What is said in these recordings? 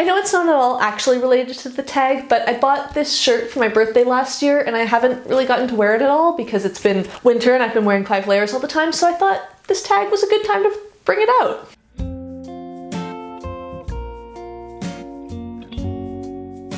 know it's not at all actually related to the tag, but I bought this shirt for my birthday last year and I haven't really gotten to wear it at all because it's been winter and I've been wearing 5 layers all the time, so I thought this tag was a good time to bring it out.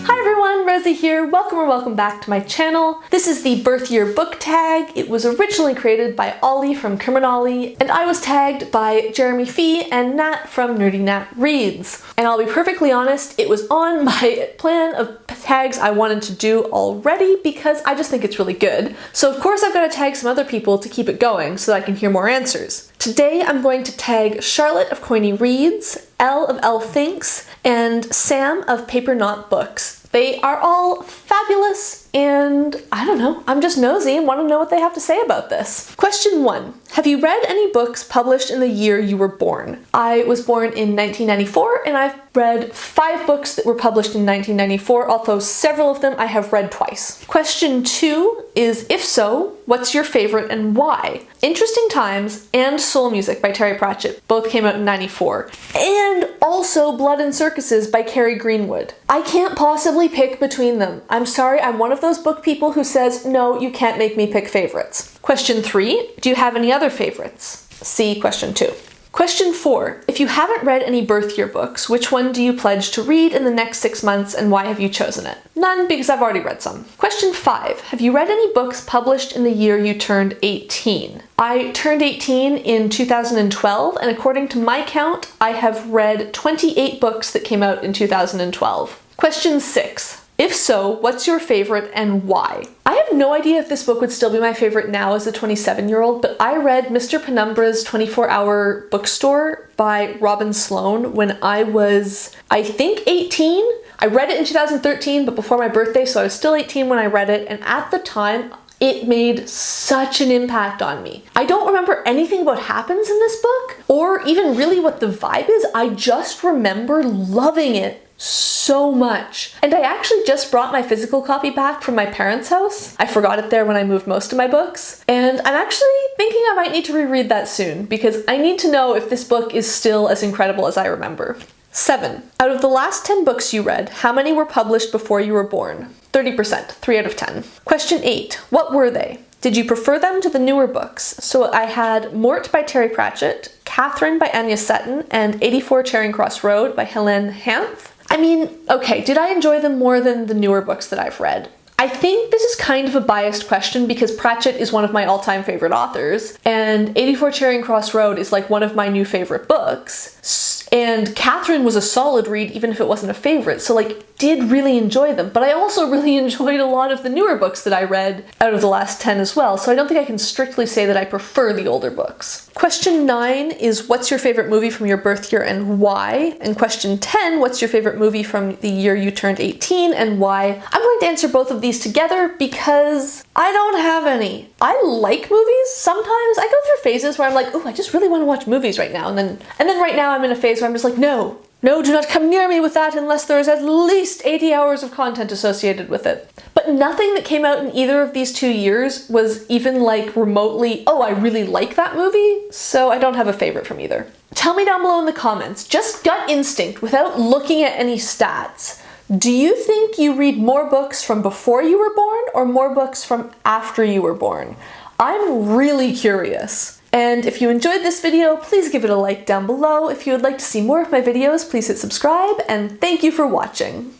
Hi everyone, Rosie here. Welcome or welcome back to my channel. This is the birth year book tag. It was originally created by Ollie from Criminali, and I was tagged by Jeremy Fee and Nat from Nerdy Nat Reads. And I'll be perfectly honest, it was on my plan of tags I wanted to do already because I just think it's really good. So of course I've got to tag some other people to keep it going so that I can hear more answers. Today I'm going to tag Charlotte of Coiny Reads, Elle of Elle Thinks, and Sam of Paper Knot Books. They are all fabulous and I don't know, I'm just nosy and want to know what they have to say about this. Question 1. Have you read any books published in the year you were born? I was born in 1994 and I've read 5 books that were published in 1994, although several of them I have read twice. Question 2 is, if so, what's your favorite and why? Interesting Times and Soul Music by Terry Pratchett both came out in 94. And also Blood and Circuses by Kerry Greenwood. I can't possibly pick between them. I'm sorry, I'm one of those book people who says, no, you can't make me pick favorites. Question 3, do you have any other favorites? See question 2. Question 4, if you haven't read any birth year books, which one do you pledge to read in the next 6 months and why have you chosen it? None, because I've already read some. Question 5, have you read any books published in the year you turned 18? I turned 18 in 2012, and according to my count, I have read 28 books that came out in 2012. Question 6. If so, what's your favorite and why? I have no idea if this book would still be my favorite now as a 27-year-old, but I read Mr. Penumbra's 24-Hour Bookstore by Robin Sloan when I was, I think, 18. I read it in 2013, but before my birthday, so I was still 18 when I read it, and at the time, it made such an impact on me. I don't remember anything about what happens in this book, or even really what the vibe is. I just remember loving it so much. And I actually just brought my physical copy back from my parents' house. I forgot it there when I moved most of my books. And I'm actually thinking I might need to reread that soon because I need to know if this book is still as incredible as I remember. 7. Out of the last 10 books you read, how many were published before you were born? 30%, 3 out of 10. Question 8. What were they? Did you prefer them to the newer books? So I had Mort by Terry Pratchett, Katherine by Anya Seton, and 84 Charing Cross Road by Helene Hanff. I mean, okay, did I enjoy them more than the newer books that I've read? I think this is kind of a biased question because Pratchett is one of my all-time favorite authors, and 84 Charing Cross Road is like one of my new favorite books. And Katherine was a solid read even if it wasn't a favorite, so like did really enjoy them. But I also really enjoyed a lot of the newer books that I read out of the last 10 as well, so I don't think I can strictly say that I prefer the older books. Question 9 is, what's your favorite movie from your birth year and why? And question 10, what's your favorite movie from the year you turned 18 and why? I'm going to answer both of these together because I don't have any. I like movies. Sometimes I go through phases where I'm like, oh, I just really want to watch movies right now. And then right now I'm in a phase where I'm just like, no, do not come near me with that unless there is at least 80 hours of content associated with it. But nothing that came out in either of these 2 years was even like remotely, oh, I really like that movie, so I don't have a favorite from either. Tell me down below in the comments, just gut instinct without looking at any stats. Do you think you read more books from before you were born or more books from after you were born? I'm really curious. And if you enjoyed this video, please give it a like down below. If you would like to see more of my videos, please hit subscribe, and thank you for watching.